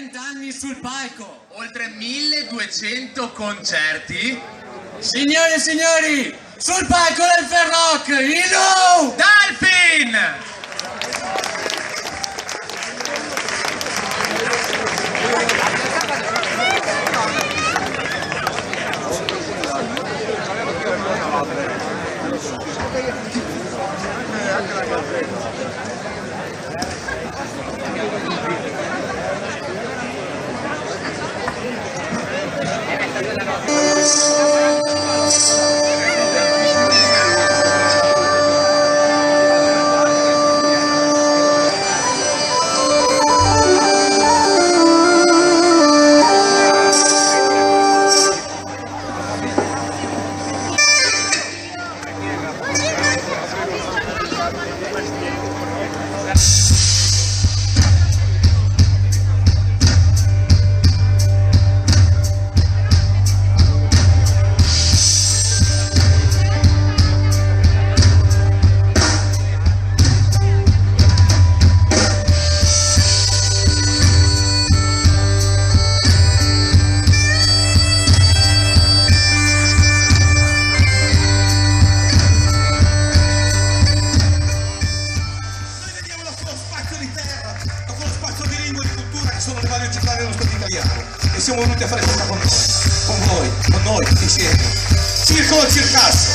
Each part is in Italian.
30 anni sul palco. Oltre 1200 concerti. Signore e signori, sul palco del Ferroc, Ilu Dolphin! E siamo venuti a fare questa con noi, tutti insieme. Circolo Circasso.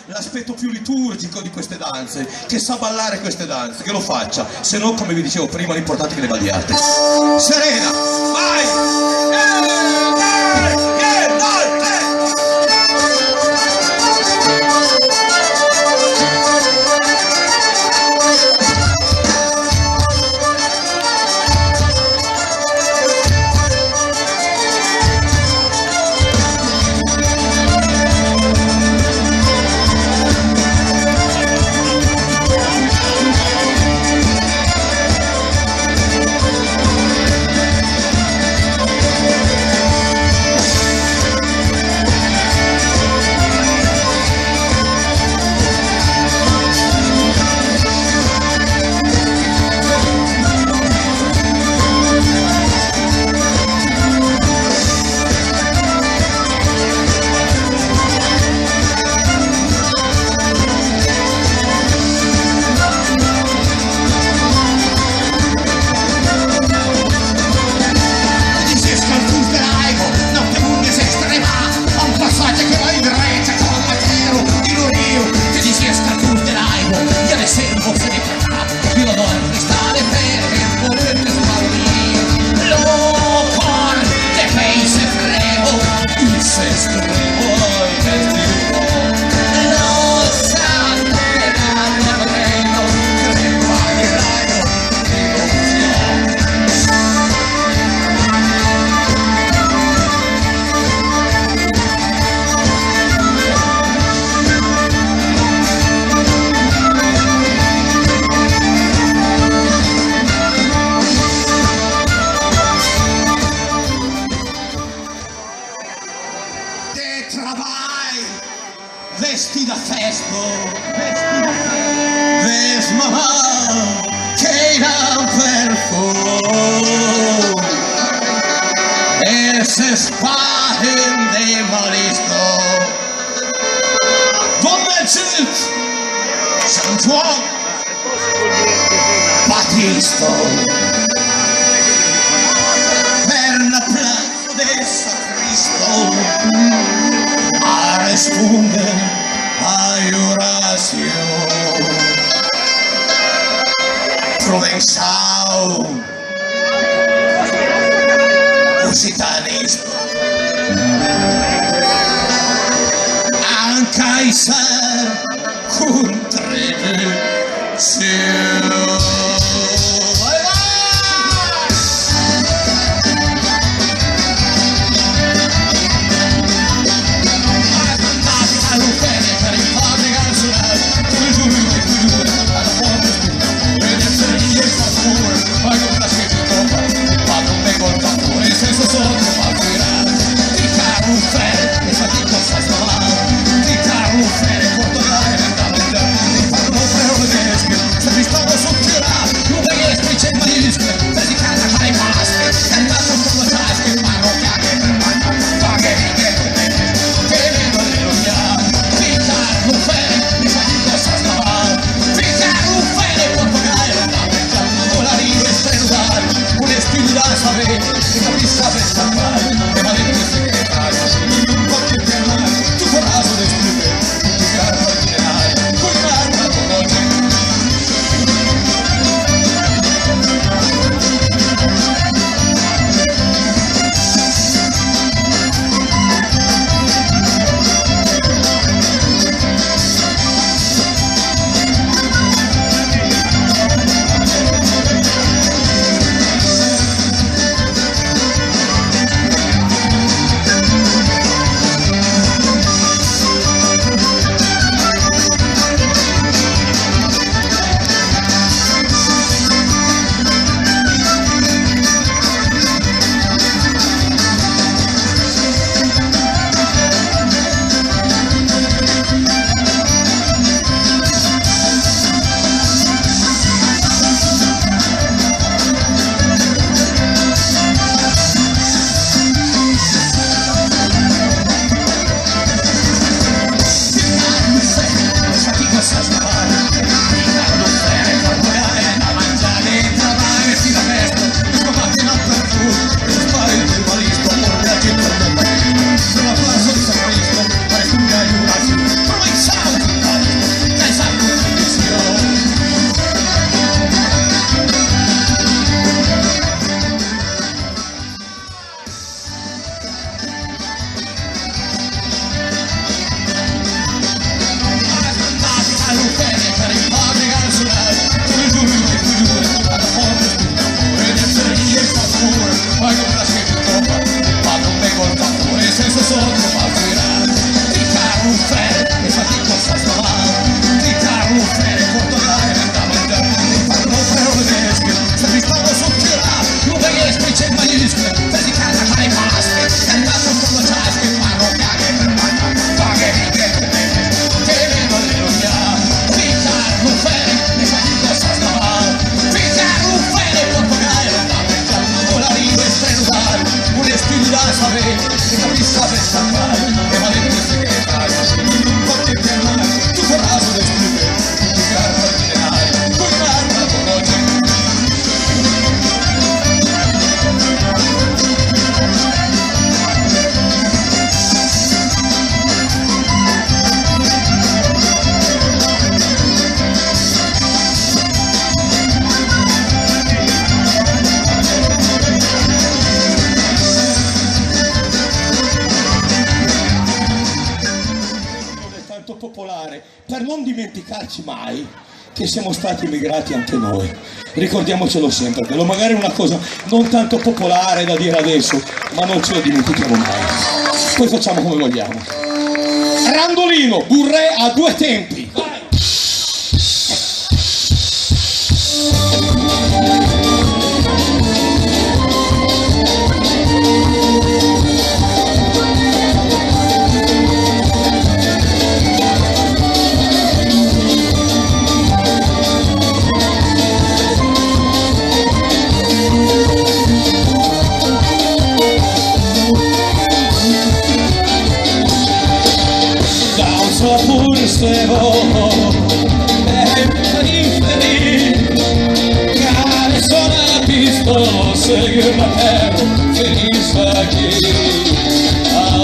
L'aspetto più liturgico di queste danze, che sa ballare queste danze, che lo faccia, se no, come vi dicevo prima, l'importante è che le balliate. Serena, vai! vesti da festo, ves mamà che irà per fuori e se spahen de maristo Donnerchut Santuan Battisto per la plaza de San Cristo a responder a oració provençal occitanisme encaissar contribució. Popolare per non dimenticarci mai che siamo stati immigrati anche noi, ricordiamocelo sempre, quello magari è una cosa non tanto popolare da dire adesso, ma non ce lo dimentichiamo mai, poi facciamo come vogliamo. Randolino, Burré a due tempi, vai! seguir la terra feliz aquí.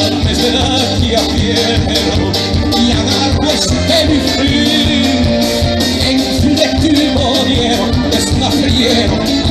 Antes de la que quiero y amargo este mi fin. En fin de tu moriero es una friero